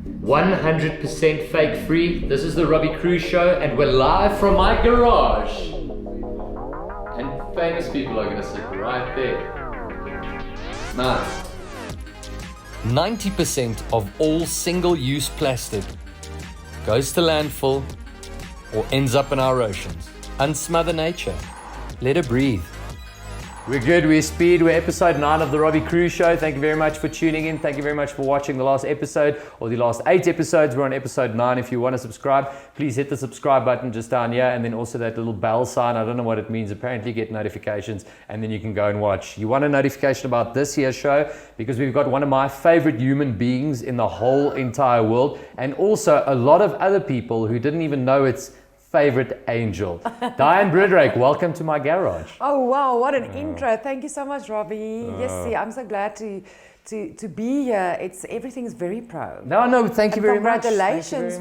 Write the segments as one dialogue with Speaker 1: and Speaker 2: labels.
Speaker 1: 100% fake free. This is the Robbie Kruse show and we're live from my garage. And famous people are going to sit right there. Nice. 90% of all single-use plastic goes to landfill or ends up in our oceans. UNsmother Nature. Let her breathe. We're good, we're speed, we're episode 9 of the Robbie Kruse show. Thank you very much for tuning in. Thank you very much for watching the last episode or the last 8 episodes. We're on episode 9. If you want to subscribe, please hit the subscribe button just down here and then also that little bell sign. I don't know what it means. Apparently you get notifications and then you can go and watch. You want a notification about this here show because we've got one of my favorite human beings in the whole entire world and also a lot of other people who didn't even know it's favorite angel. Dianne Broodryk, welcome to my garage.
Speaker 2: Oh wow, what an intro. Thank you so much, Robbie. Yes, see, I'm so glad to be here. Everything's very pro.
Speaker 1: No, thank you very much.
Speaker 2: Congratulations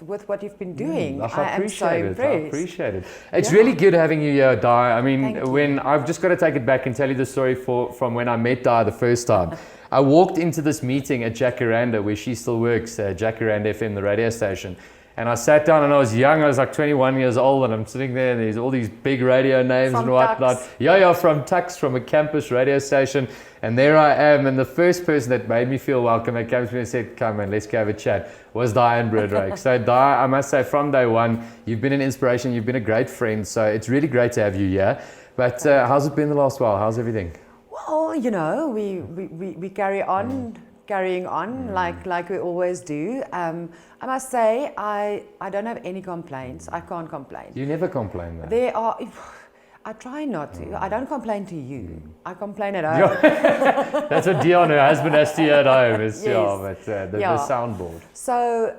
Speaker 2: with what you've been doing. I am so impressed.
Speaker 1: I appreciate it. It's really good having you here, Di. I mean, when I've just got to take it back and tell you the story from when I met Di the first time. I walked into this meeting at Jacaranda where she still works, Jacaranda FM, the radio station. And I sat down and I was young, I was like 21 years old and I'm sitting there and there's all these big radio names
Speaker 2: from
Speaker 1: and whatnot.
Speaker 2: Tux.
Speaker 1: Yeah, from Tux, from a campus radio station. And there I am, and the first person that made me feel welcome, that came to me and said, come on, let's go have a chat, was Dianne Broodryk. So Di, I must say from day one, you've been an inspiration, you've been a great friend, so it's really great to have you here. But how's it been the last while? How's everything?
Speaker 2: Well, you know, we carry on. Carrying on like we always do. I must say, I don't have any complaints. I can't complain.
Speaker 1: You never complain though.
Speaker 2: I try not to. I don't complain to you. I complain at home.
Speaker 1: That's what Dianne, her husband, has to hear at home. It's,
Speaker 2: yes.
Speaker 1: the soundboard.
Speaker 2: So,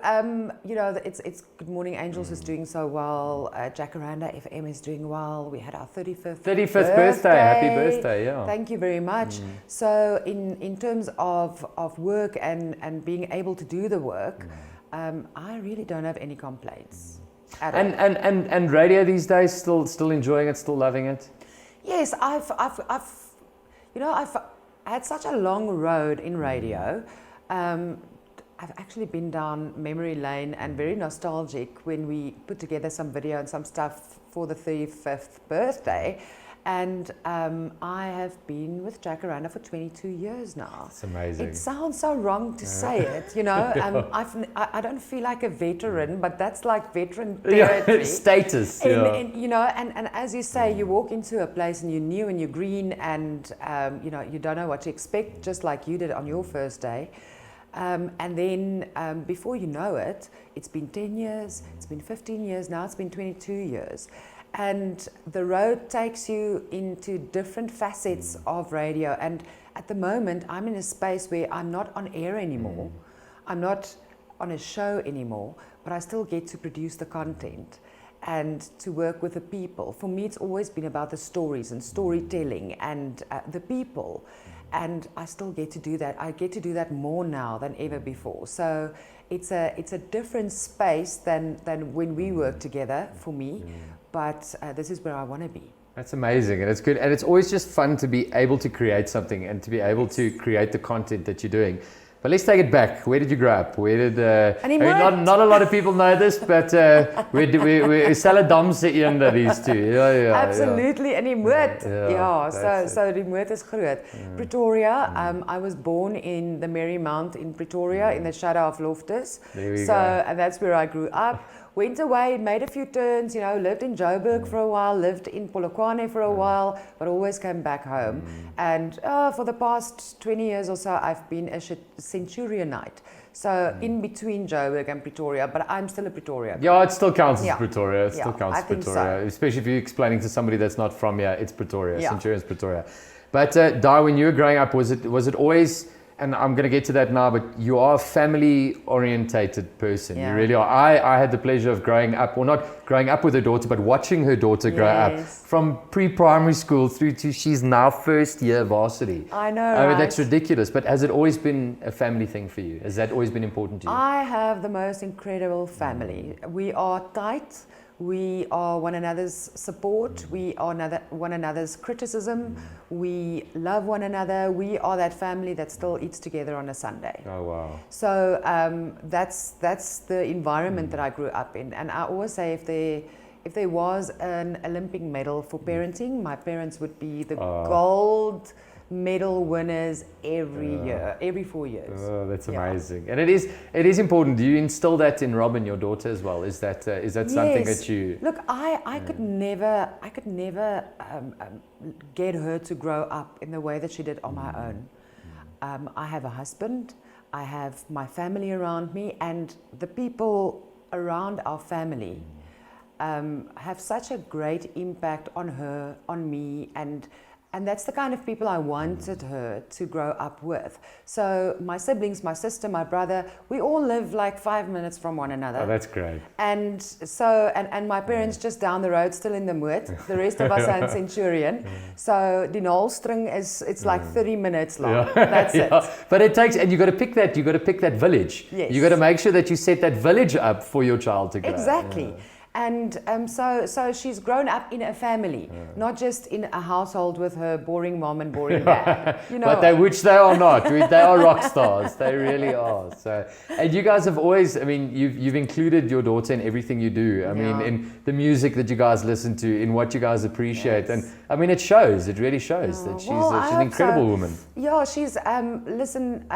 Speaker 2: you know, it's Good Morning Angels is doing so well. Jacaranda FM is doing well. We had our 35th
Speaker 1: birthday. Happy birthday, yeah.
Speaker 2: Thank you very much. So, in terms of work and being able to do the work, I really don't have any complaints.
Speaker 1: And radio these days, still enjoying it, still loving it?
Speaker 2: Yes, I've had such a long road in radio. I've actually been down memory lane and very nostalgic when we put together some video and some stuff for the 35th birthday. And I have been with Jacaranda for 22 years now.
Speaker 1: It's amazing.
Speaker 2: It sounds so wrong to say it, you know. I don't feel like a veteran, but that's like veteran territory.
Speaker 1: Status,
Speaker 2: and, you know, and as you say, you walk into a place and you're new and you're green and, you know, you don't know what to expect, just like you did on your first day. And then before you know it, it's been 10 years, it's been 15 years, now it's been 22 years. And the road takes you into different facets of radio. And at the moment, I'm in a space where I'm not on air anymore. I'm not on a show anymore, but I still get to produce the content and to work with the people. For me, it's always been about the stories and storytelling and the people. And I still get to do that. I get to do that more now than ever before. So it's a different space than when we worked together for me. But this is where I want to be.
Speaker 1: That's amazing, and it's good, and it's always just fun to be able to create something and to be able to create the content that you're doing. But let's take it back. Where did you grow up? Where did I mean, not a lot of people know this, but we Saladamse eende these two. Yeah,
Speaker 2: absolutely, and die moord. So die moord is groot. Pretoria. I was born in the Marymount in Pretoria, in the shadow of Loftus. And that's where I grew up. Went away, made a few turns, you know, lived in Joburg for a while, lived in Polokwane for a while, but always came back home. And for the past 20 years or so, I've been a Centurionite. So in between Joburg and Pretoria, but I'm still a Pretoria.
Speaker 1: Yeah, it still counts as Pretoria. It still counts as
Speaker 2: Pretoria.
Speaker 1: So. Especially if you're explaining to somebody that's not from here, it's Pretoria. Yeah. Centurion's Pretoria. But Di, when you were growing up, was it always... And I'm going to get to that now, but you are a family-orientated person. You really are. I had the pleasure of growing up, or not growing up with her daughter, but watching her daughter grow up from pre-primary school through to she's now first year varsity.
Speaker 2: I know,
Speaker 1: I mean, that's ridiculous. But has it always been a family thing for you? Has that always been important to you?
Speaker 2: I have the most incredible family. We are tight. We are one another's support. We are one another's criticism. We love one another. We are that family that still eats together on a Sunday.
Speaker 1: Oh, wow.
Speaker 2: So that's the environment that I grew up in. And I always say if there was an Olympic medal for parenting, my parents would be the gold medal winners every year, every 4 years.
Speaker 1: Oh, that's amazing. And it is important. Do you instill that in Robin, your daughter, as well? Is that something that you...
Speaker 2: Look, I could never get her to grow up in the way that she did on my own. I have a husband, I have my family around me, and the people around our family have such a great impact on her, on me, and that's the kind of people I wanted her to grow up with. So my siblings, my sister, my brother, we all live like 5 minutes from one another.
Speaker 1: Oh, that's great.
Speaker 2: And so, and my parents just down the road, still in the Moot. The rest of us are in Centurion. So the Nolstring it's like 30 minutes long. That's it.
Speaker 1: But it takes, and you got to pick that village.
Speaker 2: Yes.
Speaker 1: You got to make sure that you set that village up for your child to grow.
Speaker 2: Exactly.
Speaker 1: Yeah.
Speaker 2: And so she's grown up in a family, not just in a household with her boring mom and boring dad. You know,
Speaker 1: but which they are not. They are rock stars. They really are. So, and you guys have always, I mean, you've included your daughter in everything you do. I mean, in the music that you guys listen to, in what you guys appreciate, and I mean, it shows. It really shows that she's an incredible woman.
Speaker 2: Yeah, she's listen.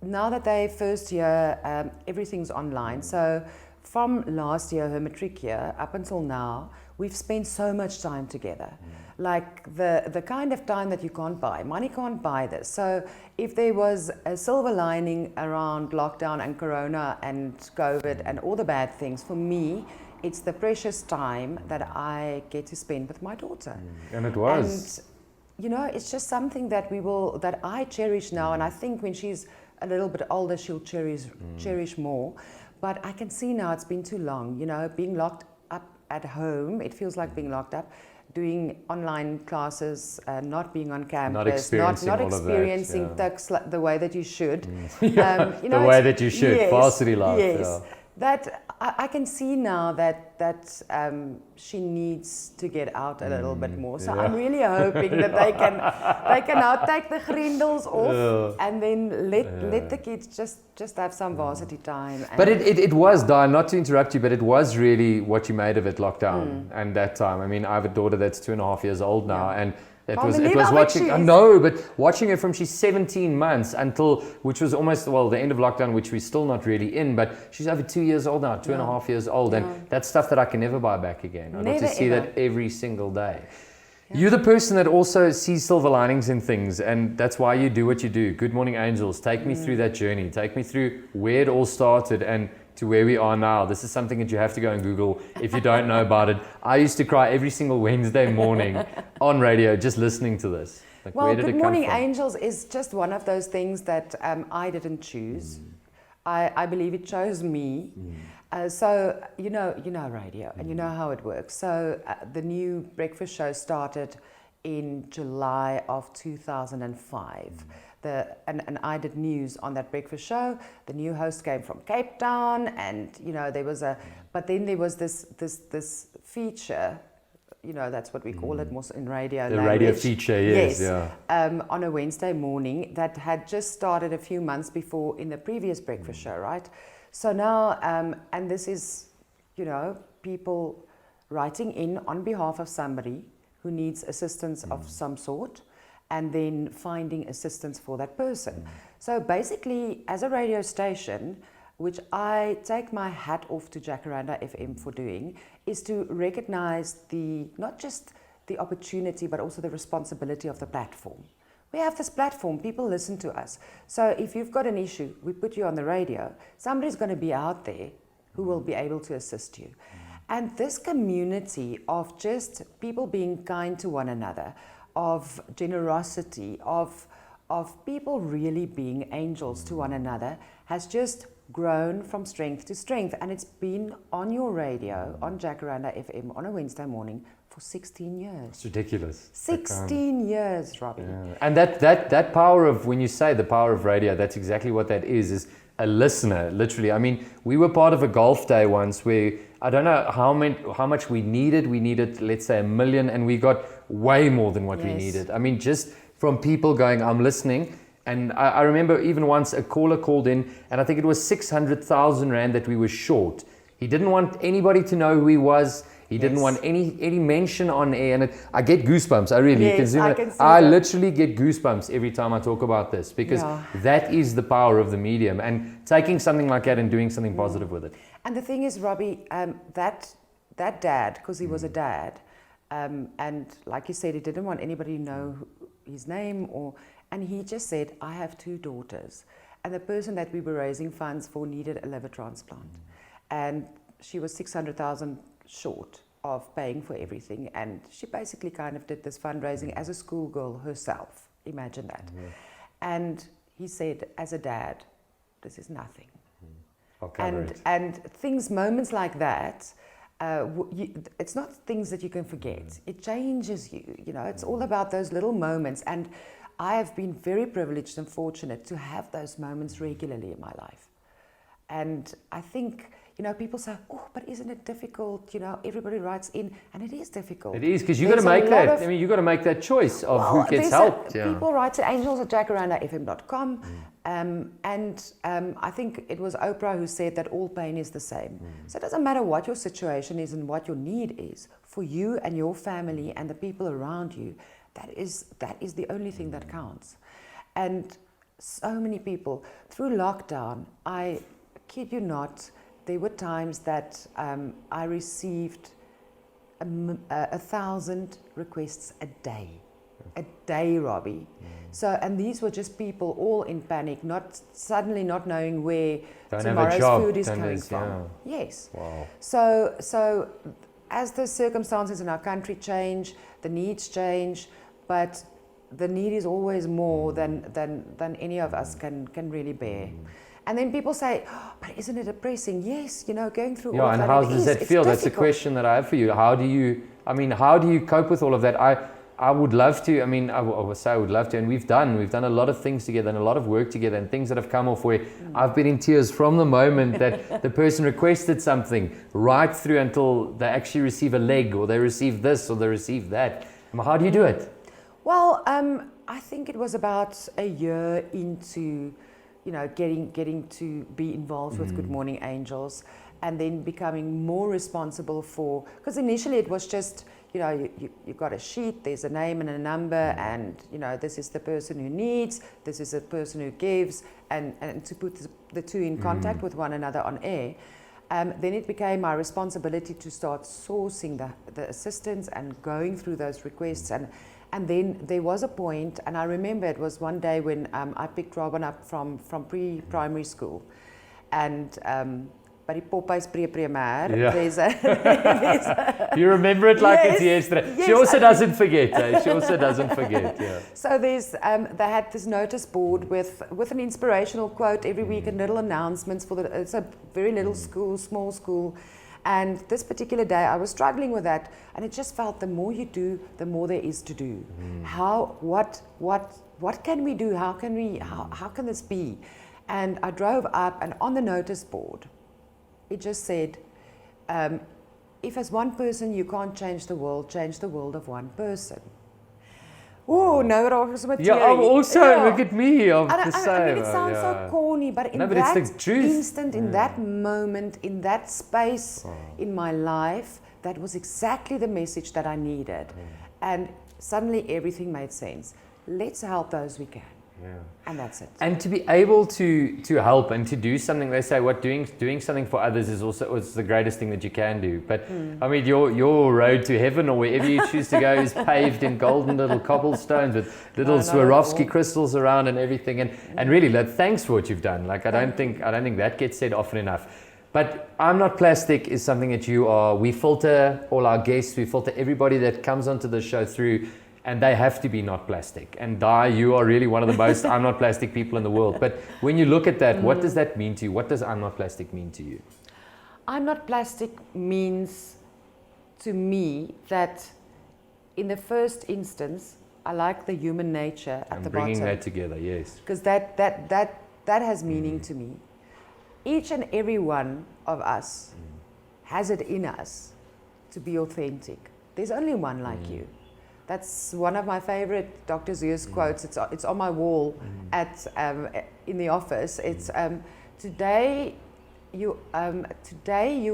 Speaker 2: Now that they're first year, everything's online. So. From last year, her matric year, up until now, we've spent so much time together. Like the kind of time that you can't buy. Money can't buy this. So if there was a silver lining around lockdown and Corona and COVID and all the bad things, for me, it's the precious time that I get to spend with my daughter.
Speaker 1: And it was.
Speaker 2: And, you know, it's just something that I cherish now. And I think when she's a little bit older, she'll cherish more. But I can see now it's been too long, you know, being locked up at home. It feels like being locked up, doing online classes, not being on campus, not experiencing tucks the way that you should.
Speaker 1: You know, the way that you should,
Speaker 2: yes,
Speaker 1: varsity life.
Speaker 2: Yes.
Speaker 1: Yeah.
Speaker 2: That I can see now that she needs to get out a little bit more. So I'm really hoping that they can now take the grendels off and then let the kids just have some varsity time.
Speaker 1: But it was, Dianne, not to interrupt you, but it was really what you made of it, lockdown and that time. I mean, I have a daughter that's 2.5 years old now, and it was watching. I know, but watching her from she's 17 months until, which was almost the end of lockdown, which we're still not really in. But she's over 2 years old now, 2.5 years old, and that's stuff that I can never buy back again. I got to see that every single day. Yeah. You're the person that also sees silver linings in things, and that's why you do what you do. Good Morning Angels, take me through that journey. Take me through where it all started and to where we are now. This is something that you have to go and Google if you don't know about it. I used to cry every single Wednesday morning on radio just listening to this. Like,
Speaker 2: well, Good Morning Angels is just one of those things that I didn't choose. I believe it chose me. So you know radio and you know how it works. So the new breakfast show started in July of 2005. And I did news on that breakfast show. The new host came from Cape Town, and you know there was then there was this feature, you know, that's what we call it more in radio.
Speaker 1: The radio feature, yes.
Speaker 2: On a Wednesday morning that had just started a few months before in the previous breakfast show, right? So now, and this is, you know, people writing in on behalf of somebody who needs assistance of some sort, and then finding assistance for that person. So basically, as a radio station, which I take my hat off to Jacaranda FM for doing, is to recognize not just the opportunity, but also the responsibility of the platform. We have this platform, people listen to us. So if you've got an issue, we put you on the radio, somebody's going to be out there who will be able to assist you. And this community of just people being kind to one another, of generosity, of people really being angels to one another, has just grown from strength to strength. And it's been on your radio, on Jacaranda FM, on a Wednesday morning for 16 years.
Speaker 1: It's ridiculous.
Speaker 2: 16 years, Robbie.
Speaker 1: Yeah. And that power of, when you say the power of radio, that's exactly what that is a listener, literally. I mean, we were part of a golf day once where I don't know how much we needed. We needed, let's say, 1 million, and we got way more than what we needed. I mean, just from people going, I'm listening. And I remember even once a caller called in, and I think it was 600,000 Rand that we were short. He didn't want anybody to know who he was. He didn't want any mention on air. And I get goosebumps. I really, you can zoom in. I literally get goosebumps every time I talk about this, because that is the power of the medium, and taking something like that and doing something positive with it.
Speaker 2: And the thing is, Robbie, that dad, because he was a dad, and like you said, he didn't want anybody to know his name, and he just said, I have 2 daughters, and the person that we were raising funds for needed a liver transplant, and she was 600,000 short of paying for everything, and she basically kind of did this fundraising as a schoolgirl herself. Imagine that. And he said, as a dad, this is nothing. And moments like that, it's not things that you can forget. It changes you, you know. It's all about those little moments, and I have been very privileged and fortunate to have those moments regularly in my life. And I think, you know, people say, oh, but isn't it difficult? You know, everybody writes in, and it is difficult.
Speaker 1: It is, because you've got to make that. I mean, you've got to make that choice of who gets help.
Speaker 2: People write to angels@jacaranda.fm.com, I think it was Oprah who said that all pain is the same. So it doesn't matter what your situation is and what your need is, for you and your family and the people around you, that is the only thing that counts. And so many people, through lockdown, I kid you not, there were times that I received 1,000 requests a day, Robbie. So, and these were just people all in panic, suddenly not knowing where tomorrow's food is coming from. Yes. Wow. So as the circumstances in our country change, the needs change, but the need is always more than any of us can really bear. And then people say, oh, but isn't it depressing? Yes, you know, going through all of that. Yeah, and how does that feel? That's a question that I have for you. How do you cope with all of that? I would love to, I would say I would love to, and we've done a lot of things together and a lot of work together, and things that have come off where I've been in tears from the moment that the person requested something right through until they actually receive a leg, or they receive this, or they receive that. How do you do it? Well, I think it was about a year into, you know, getting to be involved with Good Morning Angels, and then becoming more responsible for, because initially it was just, you know, you got a sheet, there's a name and a number, and, you know, this is the person who needs, this is the person who gives, and to put the two in contact with one another on air. Then it became my responsibility to start sourcing the assistance and going through those requests, and then there was a point, and I remember it was one day when I picked Robin up from pre-primary school, and by die Popeyes pre-primair, there's a you remember it like it's yesterday. Yes, she also doesn't forget. She also doesn't forget. Yeah. So there's they had this notice board with an inspirational quote every week and little announcements for it's a very little school, small school. And this particular day, I was struggling with that, and it just felt the more you do, the more there is to do. What can we do? How can this be? And I drove up, and on the notice board, it just said, if as one person you can't change the world of one person. Oh, no, I'm also, look at me, I'm the same. I mean, it sounds so corny, but in that instant, in that moment, in that space in my life, that was exactly the message that I needed. And suddenly everything made sense. Let's help those we can. Yeah. And that's it. And to be able to help and to do something, they say doing something for others is also the greatest thing that you can do. But I mean, your road to heaven, or wherever you choose to go, is paved in golden little cobblestones with little Swarovski crystals around and everything. And really, thanks for what you've done. Like I don't think that gets said often enough. But I'm Not Plastic is something that you are. We filter all our guests. We filter everybody that comes onto the show through. And they have to be not plastic. And Di, you are really one of the most I'm Not Plastic people in the world. But when you look at that, what does that mean to you? What does I'm Not Plastic mean to you? I'm Not Plastic means to me that in the first instance, I like the human nature at the bottom. Bringing that together, yes. Because that has meaning to me. each and every one of us has it in us to be authentic. There's only one like you. That's one of my favorite Dr. Seuss quotes. It's on my wall at in the office. It's today you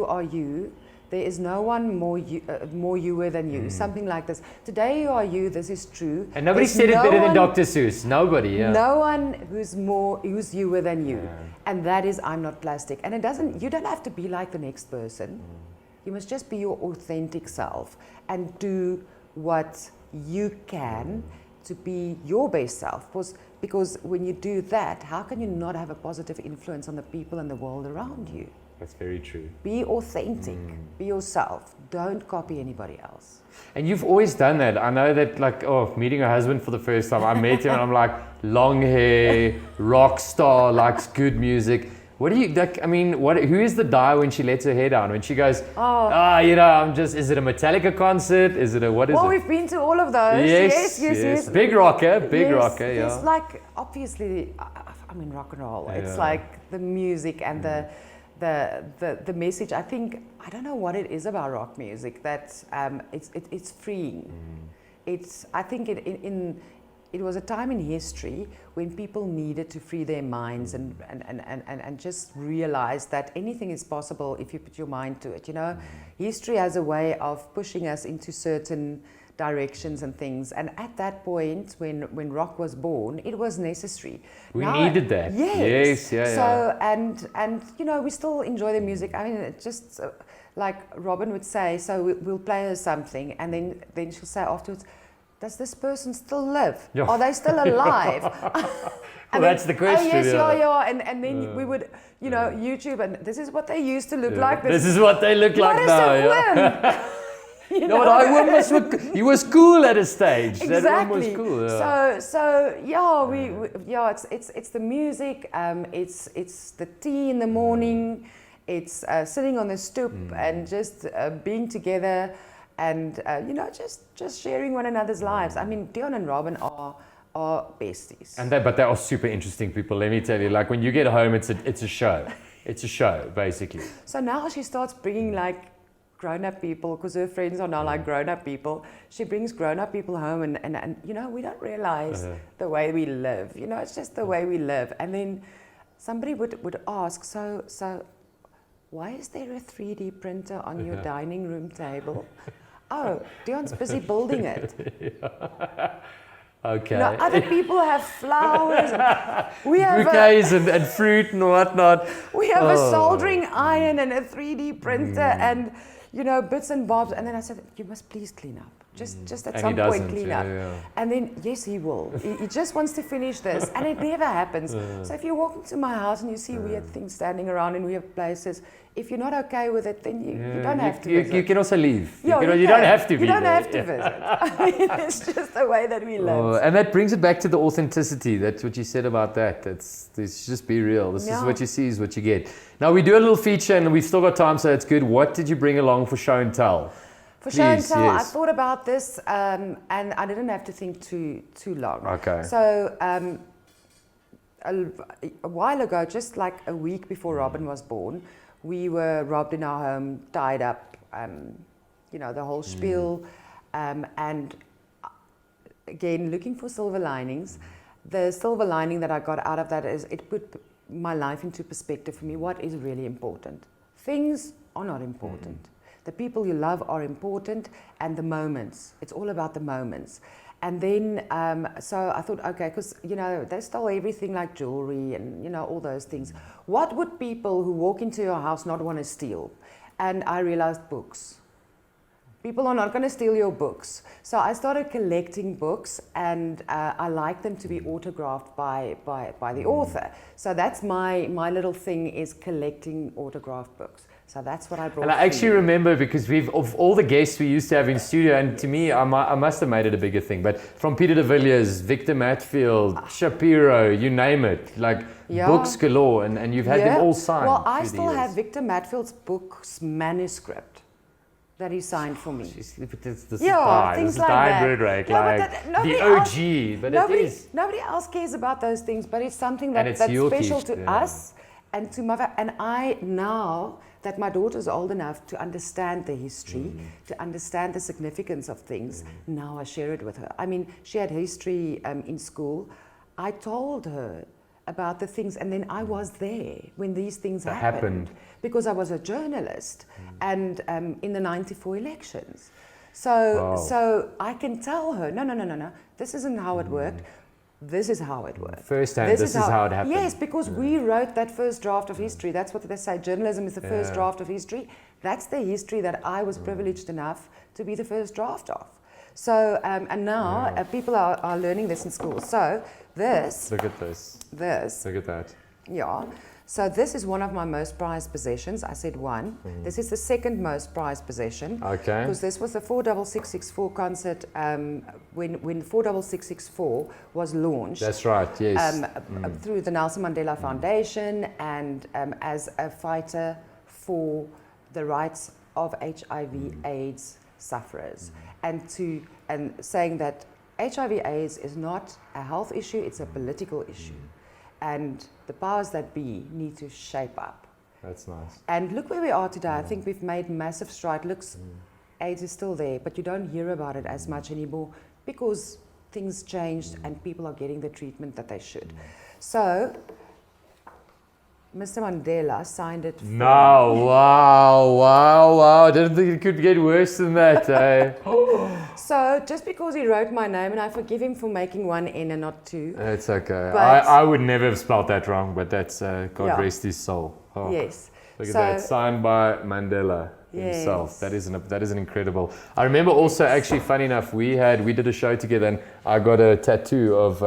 Speaker 2: are you. There is no one more you than you. Something like this. Today you are you. This is true.
Speaker 1: And nobody
Speaker 2: There's
Speaker 1: said it
Speaker 2: no
Speaker 1: better
Speaker 2: one,
Speaker 1: than Dr. Seuss. Nobody. Yeah.
Speaker 2: No one who's you than you. And that is I'm not plastic. And you don't have to be like the next person. You must just be your authentic self and do what you can to be your best self. Because when you do that, how can you not have a positive influence on the people and the world around you?
Speaker 1: That's very true.
Speaker 2: Be authentic. Be yourself. Don't copy anybody else.
Speaker 1: And you've always done that. I know that, meeting your husband for the first time, I met him and I'm like, long hair, rock star, likes good music. What do you, who is the die when she lets her hair down? When she goes, is it a Metallica concert? Is it what is it?
Speaker 2: Well, we've been to all of those. Yes.
Speaker 1: Big rocker, yeah.
Speaker 2: It's like, obviously, rock and roll. It's like the music and the message. I don't know what it is about rock music that it's freeing. I think it was a time in history when people needed to free their minds and just realize that anything is possible if you put your mind to it. History has a way of pushing us into certain directions and things. And at that point, when rock was born, it was necessary.
Speaker 1: We needed that.
Speaker 2: Yes.
Speaker 1: Yeah.
Speaker 2: So and we still enjoy the music. It's just like Robin would say. So we'll play her something, and then she'll say afterwards, does this person still live?
Speaker 1: Yeah.
Speaker 2: Are they still alive?
Speaker 1: Well, that's the question.
Speaker 2: Oh yes, yeah. And then we would, YouTube, and this is what they used to look like.
Speaker 1: This is what they look like now.
Speaker 2: What
Speaker 1: he was cool at a stage.
Speaker 2: Exactly.
Speaker 1: That one was cool. Yeah.
Speaker 2: It's the music. It's the tea in the morning. It's sitting on the stoop and just being together. And just sharing one another's lives. Dianne and Robin are besties.
Speaker 1: But they are super interesting people. Let me tell you, like when you get home, it's a show. It's a show, basically.
Speaker 2: So now she starts bringing like grown-up people, because her friends are now like grown-up people. She brings grown-up people home, and we don't realize the way we live. It's just the way we live. And then somebody would ask, so why is there a 3D printer on your dining room table? Oh, Dianne's busy building it.
Speaker 1: Okay.
Speaker 2: Other people have flowers. We have
Speaker 1: bouquets and fruit and whatnot.
Speaker 2: We have a soldering iron and a 3D printer and bits and bobs. And then I said, you must please clean up. Just at some point clean up. Yeah. And then, yes, he will. He just wants to finish this. And it never happens. So if you walk into my house and you see weird things standing around in weird places, if you're not okay with it, then you don't have to visit.
Speaker 1: You can also leave.
Speaker 2: Yeah,
Speaker 1: you don't have to be
Speaker 2: You don't
Speaker 1: there.
Speaker 2: have to visit. It's just the way that we live.
Speaker 1: And that brings it back to the authenticity. That's what you said about that. It's just be real. This is what you see is what you get. Now, we do a little feature and we've still got time, so it's good. What did you bring along for show and tell?
Speaker 2: For show and tell, I thought about this and I didn't have to think too long.
Speaker 1: Okay.
Speaker 2: So a while ago, just like a week before Robin was born, we were robbed in our home, tied up, the whole spiel. And again, looking for silver linings. The silver lining that I got out of that is it put my life into perspective for me. What is really important? Things are not important. The people you love are important, and the moments. It's all about the moments. And then, so I thought, okay, because, they stole everything like jewelry and, all those things. What would people who walk into your house not want to steal? And I realized books. People are not going to steal your books. So I started collecting books, and I like them to be autographed by the author. So that's my little thing, is collecting autographed books. So that's what I brought.
Speaker 1: And I actually remember, because of all the guests we used to have in studio, and to me, I must have made it a bigger thing, but from Peter de Villiers, Victor Matfield, Shapiro, you name it, like books galore, and you've had them all signed.
Speaker 2: Well, I still have Victor Matfield's book's manuscript that he signed for me.
Speaker 1: This
Speaker 2: things
Speaker 1: is
Speaker 2: like
Speaker 1: Dianne Broodryk, the OG, but
Speaker 2: nobody else cares about those things, but it's something that's
Speaker 1: your
Speaker 2: special
Speaker 1: gift,
Speaker 2: to us. and to mother. And I, now that my daughter's old enough to understand the history, to understand the significance of things, now I share it with her. I mean, she had history in school. I told her about the things, and then I was there when these things happened because I was a journalist and in the 94 elections. So I can tell her, no, this isn't how it worked. This is how it worked.
Speaker 3: First hand, this is how it happened.
Speaker 2: Yes, because we wrote that first draft of history. That's what they say. Journalism is the first draft of history. That's the history that I was privileged enough to be the first draft of. So, and now people are learning this in school. So this.
Speaker 3: Look at this. Look at that.
Speaker 2: Yeah. So this is one of my most prized possessions. I said one. This is the second most prized possession.
Speaker 3: Okay.
Speaker 2: Because this was the 46664 concert when 46664 was launched.
Speaker 3: That's right, yes.
Speaker 2: Through the Nelson Mandela Foundation and as a fighter for the rights of HIV/AIDS sufferers. And saying that HIV/AIDS is not a health issue, it's a political issue. And the powers that be need to shape up.
Speaker 3: That's nice.
Speaker 2: And look where we are today. I think we've made massive stride. AIDS is still there, but you don't hear about it as much anymore because things changed and people are getting the treatment that they should. So, Mr. Mandela signed it for
Speaker 3: No, wow. I didn't think it could get worse than that, eh?
Speaker 2: So, just because he wrote my name, and I forgive him for making one N and not two.
Speaker 3: It's okay.
Speaker 2: But
Speaker 3: I would never have spelled that wrong, but that's, God rest his soul. Oh,
Speaker 2: yes.
Speaker 3: Look at that, signed by Mandela himself.
Speaker 2: Yes.
Speaker 3: That is an incredible. I remember also, actually, funny enough, we did a show together, and I got a tattoo of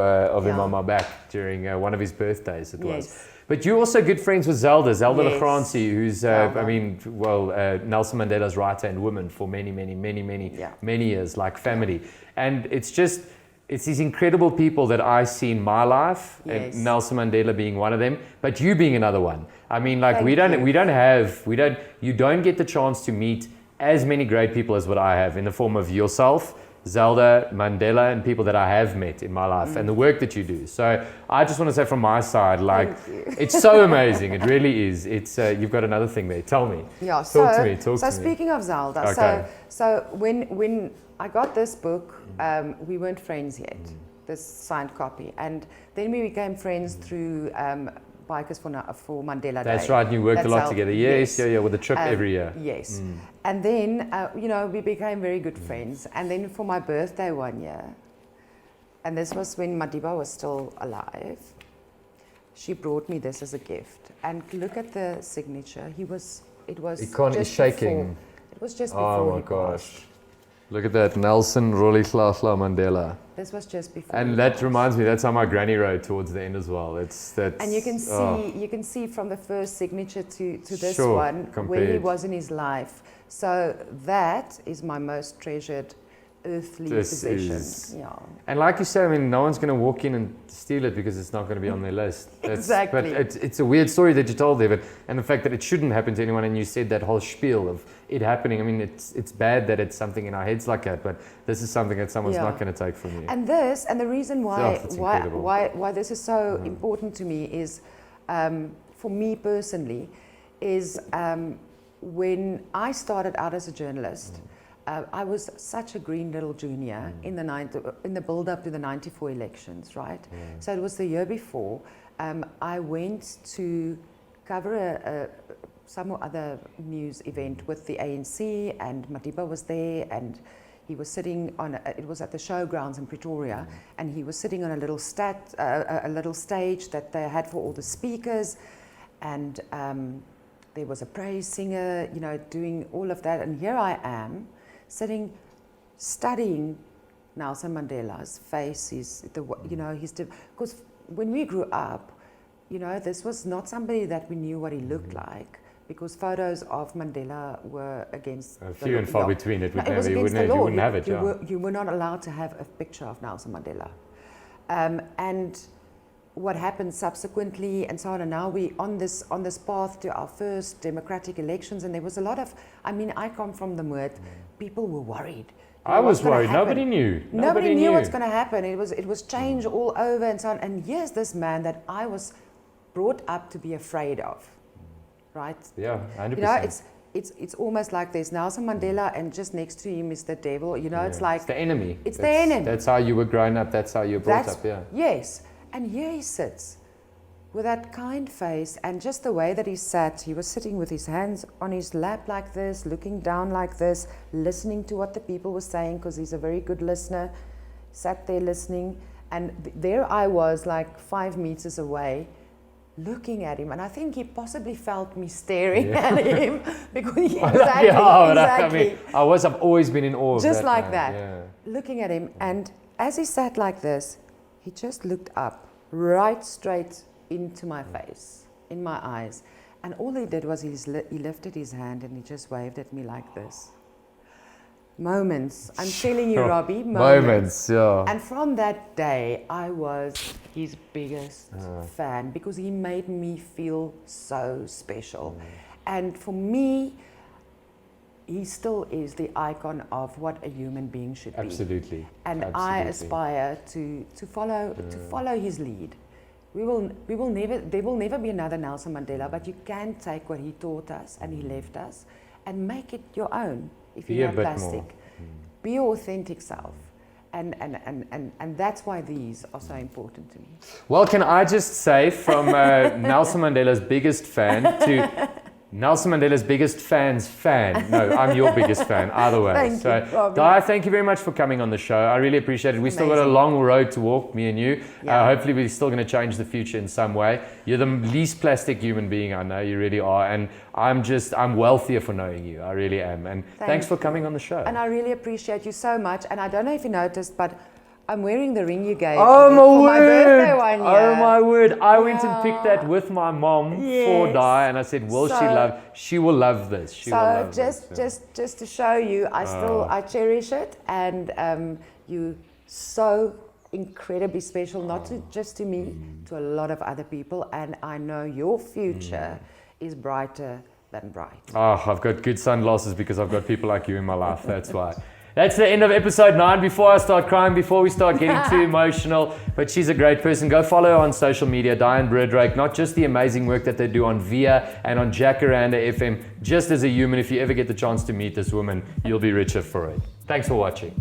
Speaker 3: him on my back during one of his birthdays. It was. But you're also good friends with Zelda Lafranci, who's, Nelson Mandela's right-hand woman for many years, like family. And it's these incredible people that I see in my life, and Nelson Mandela being one of them, but you being another one. I mean, like you don't get the chance to meet as many great people as what I have in the form of yourself, Zelda, Mandela, and people that I have met in my life and the work that you do. So I just want to say from my side, like, it's so amazing. It really is. It's you've got another thing there. Tell me.
Speaker 2: Yeah.
Speaker 3: Talk to me.
Speaker 2: So speaking of Zelda,
Speaker 3: okay.
Speaker 2: so when I got this book, we weren't friends yet. This signed copy, and then we became friends through Bikers for Mandela Day.
Speaker 3: That's right. You worked a lot together. Yes, with a trip every year.
Speaker 2: Yes. And then, we became very good friends. And then for my birthday one year, and this was when Madiba was still alive, she brought me this as a gift. And look at the signature. He's
Speaker 3: shaking.
Speaker 2: It was just before he passed.
Speaker 3: Look at that, Nelson Rolihlahla Mandela.
Speaker 2: This was just before.
Speaker 3: And that reminds me, that's how my granny wrote towards the end as well.
Speaker 2: And you can see from the first signature to this one where he was in his life. So that is my most treasured earthly possession.
Speaker 3: And like you say, I mean, no one's going to walk in and steal it because it's not going to be on their list.
Speaker 2: Exactly.
Speaker 3: But it's a weird story that you told there, and the fact that it shouldn't happen to anyone, and you said that whole spiel of it happening. I mean, it's bad that it's something in our heads like that, but this is something that someone's not going to take from you.
Speaker 2: And the reason why this is so important to me is, for me personally, is when I started out as a journalist. I was such a green little junior in the build-up to the 94 elections, right? So it was the year before. I went to cover some other news event with the ANC, and Madiba was there, and he was sitting on. It was at the showgrounds in Pretoria, and he was sitting on a little stage that they had for all the speakers, and there was a praise singer, doing all of that, and here I am. Sitting, studying Nelson Mandela's face, because when we grew up, this was not somebody that we knew what he looked like, because photos of Mandela were against
Speaker 3: few and far between. It would never,
Speaker 2: you wouldn't
Speaker 3: have it.
Speaker 2: You were not allowed to have a picture of Nelson Mandela, and what happened subsequently and so on, and now we on this path to our first democratic elections, and there was a lot of, I come from the Moed, people were worried.
Speaker 3: I was worried. Nobody knew.
Speaker 2: Nobody knew what's going to happen. It was change all over and so on. And here's this man that I was brought up to be afraid of, right?
Speaker 3: Yeah, 100%.
Speaker 2: You know, it's almost like there's Nelson Mandela and just next to him is the devil. You know, it's like...
Speaker 3: It's the enemy.
Speaker 2: It's the enemy.
Speaker 3: That's how you were grown up. That's how you were brought up, yeah.
Speaker 2: Yes. And here he sits with that kind face, and just the way that he sat, he was sitting with his hands on his lap like this, looking down like this, listening to what the people were saying, because he's a very good listener. Sat there listening, and there I was like 5 meters away, looking at him, and I think he possibly felt me staring at him because exactly.
Speaker 3: I mean, I've always been in awe of
Speaker 2: just
Speaker 3: that
Speaker 2: like
Speaker 3: man.
Speaker 2: that,
Speaker 3: Yeah.
Speaker 2: looking at him, and as he sat like this, he just looked up, right straight into my face, in my eyes, and all he did was he lifted his hand and he just waved at me like this. Moments, I'm telling you, Robbie, moments.
Speaker 3: Yeah.
Speaker 2: And from that day, I was his biggest fan, because he made me feel so special. And for me, he still is the icon of what a human being should be.
Speaker 3: Absolutely.
Speaker 2: And I aspire to follow his lead. There will never be another Nelson Mandela, but you can take what he taught us and he left us and make it your own. If you're not plastic, be your authentic self. And that's why these are so important to me.
Speaker 3: Well, can I just say, from Nelson Mandela's biggest fan to Nelson Mandela's biggest fan's fan. No, I'm your biggest fan, either way.
Speaker 2: Thank you, Robbie.
Speaker 3: Di, thank you very much for coming on the show. I really appreciate it. We've still got a long road to walk, me and you.
Speaker 2: Yeah.
Speaker 3: Hopefully we're still going to change the future in some way. You're the least plastic human being I know, you really are. And I'm wealthier for knowing you. I really am. And thanks for coming on the show.
Speaker 2: And I really appreciate you so much. And I don't know if you noticed, but I'm wearing the ring you gave me
Speaker 3: my
Speaker 2: for
Speaker 3: word.
Speaker 2: my birthday one year.
Speaker 3: Oh my word. I went and picked that with my mom for Di, and I said, she will love this. She will love
Speaker 2: just to show you, I cherish it, and you so incredibly special, not just to me, to a lot of other people, and I know your future is brighter than bright.
Speaker 3: Oh, I've got good sunglasses because I've got people like you in my life. That's why. That's the end of episode 9. Before I start crying, before we start getting too emotional, but she's a great person. Go follow her on social media, Dianne Broodryk. Not just the amazing work that they do on VIA and on Jacaranda FM, just as a human. If you ever get the chance to meet this woman, you'll be richer for it. Thanks for watching.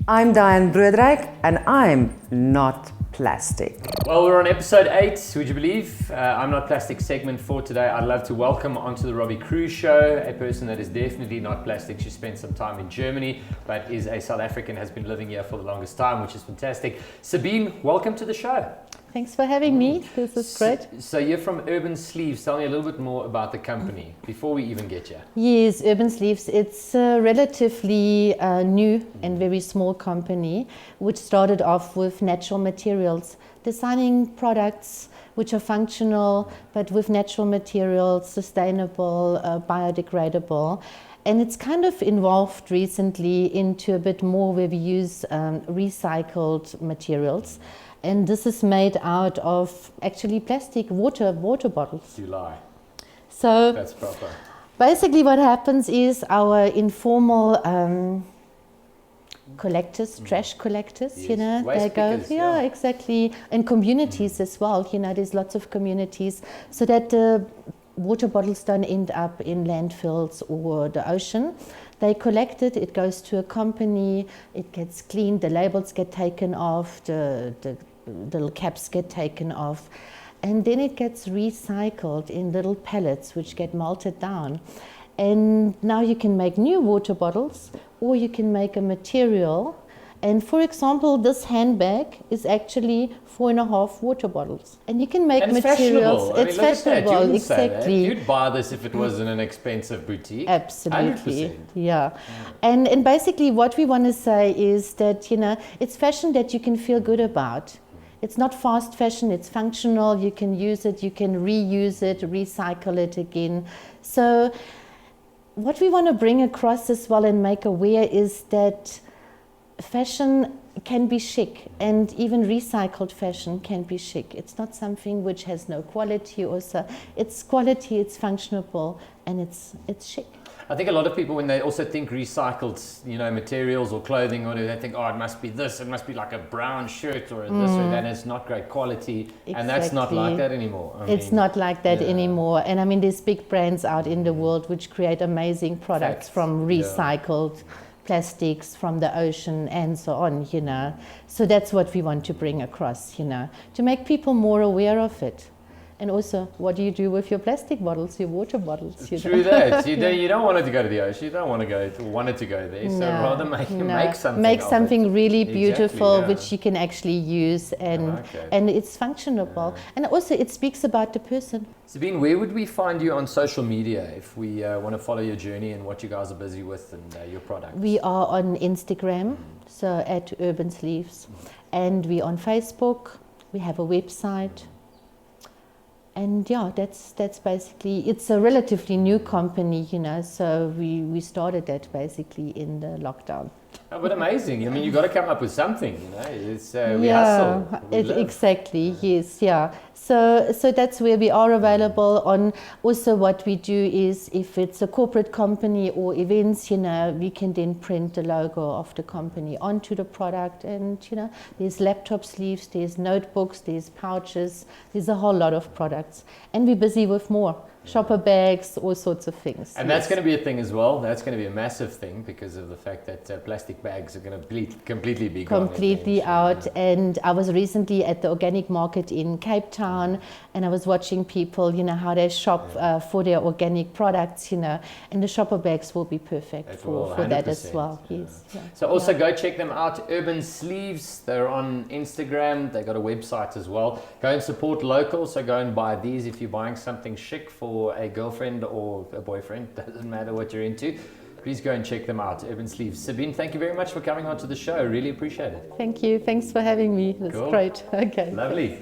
Speaker 2: I'm Dianne Broodryk, and I'm not plastic.
Speaker 3: Well, we're on episode 8, would you believe? I'm Not Plastic segment for today. I'd love to welcome onto the Robbie Kruse show a person that is definitely not plastic. She spent some time in Germany, but is a South African, has been living here for the longest time, which is fantastic. Sabine, welcome to the show.
Speaker 4: Thanks for having me. This is great.
Speaker 3: So you're from Urban Sleeves. Tell me a little bit more about the company before we even get you.
Speaker 4: Yes, Urban Sleeves. It's a relatively new and very small company, which started off with natural materials, designing products which are functional, but with natural materials, sustainable, biodegradable. And it's kind of evolved recently into a bit more where we use recycled materials. And this is made out of actually plastic water bottles.
Speaker 3: You lie.
Speaker 4: So
Speaker 3: that's proper.
Speaker 4: Basically what happens is our informal collectors, trash collectors,
Speaker 3: Yes.
Speaker 4: you know,
Speaker 3: Waste
Speaker 4: they go,
Speaker 3: pickers,
Speaker 4: yeah, exactly. And communities as well, you know, there's lots of communities, so that the water bottles don't end up in landfills or the ocean. They collect it, it goes to a company, it gets cleaned, the labels get taken off, the little caps get taken off, and then it gets recycled in little pellets which get melted down. And now you can make new water bottles, or you can make a material. And for example, this handbag is actually 4.5 water bottles. And you can make
Speaker 3: and it's
Speaker 4: materials.
Speaker 3: Fashionable.
Speaker 4: It's
Speaker 3: fashionable.
Speaker 4: fashionable,
Speaker 3: You
Speaker 4: exactly.
Speaker 3: You'd buy this if it wasn't an expensive boutique.
Speaker 4: Absolutely.
Speaker 3: 100%.
Speaker 4: Yeah. And basically what we want to say is that, you know, it's fashion that you can feel good about. It's not fast fashion, it's functional, you can use it, you can reuse it, recycle it again. So what we want to bring across as well and make aware is that fashion can be chic, and even recycled fashion can be chic. It's not something which has no quality or so. It's quality, it's functional, and it's chic.
Speaker 3: I think a lot of people, when they also think recycled, materials or clothing, or they think, oh, it must be this, it must be like a brown shirt or this or that, and it's not great quality. Exactly. And that's not like that anymore.
Speaker 4: It's not like that anymore. And I mean, there's big brands out in the world which create amazing products from recycled plastics from the ocean and so on, So that's what we want to bring across, to make people more aware of it. And also, what do you do with your plastic bottles, your water bottles?
Speaker 3: True that. You don't want it to go to the ocean. You don't want it to go there. So rather make something.
Speaker 4: Make something really beautiful,
Speaker 3: exactly,
Speaker 4: which you can actually use, and it's functional. And also, it speaks about the person.
Speaker 3: Sabine, where would we find you on social media if we want to follow your journey and what you guys are busy with and your products?
Speaker 4: We are on Instagram, so at Urban Sleeves, and we're on Facebook. We have a website. And that's basically, it's a relatively new company, so we started that basically in the lockdown.
Speaker 3: Oh, but amazing. I mean, you've got to come up with something, It's, we hustle.
Speaker 4: Exactly, yes, So that's where we are available on. Also what we do is, if it's a corporate company or events, we can then print the logo of the company onto the product. And, there's laptop sleeves, there's notebooks, there's pouches, there's a whole lot of products. And we're busy with more. Shopper bags, all sorts of things.
Speaker 3: And that's going to be a thing as well. That's going to be a massive thing because of the fact that plastic bags are going to completely be gone.
Speaker 4: Completely out. And I was recently at the organic market in Cape Town, and I was watching people, how they shop for their organic products, and the shopper bags will be perfect for that as well. Yes.
Speaker 3: So also go check them out, Urban Sleeves. They're on Instagram. They got a website as well. Go and support local. So go and buy these if you're buying something chic for a girlfriend or a boyfriend, doesn't matter what you're into. Please go and check them out, Urban Sleeves. Sabine, thank you very much for coming onto the show. Really appreciate it.
Speaker 4: Thank you. Thanks for having me. It's great. Okay.
Speaker 3: Lovely.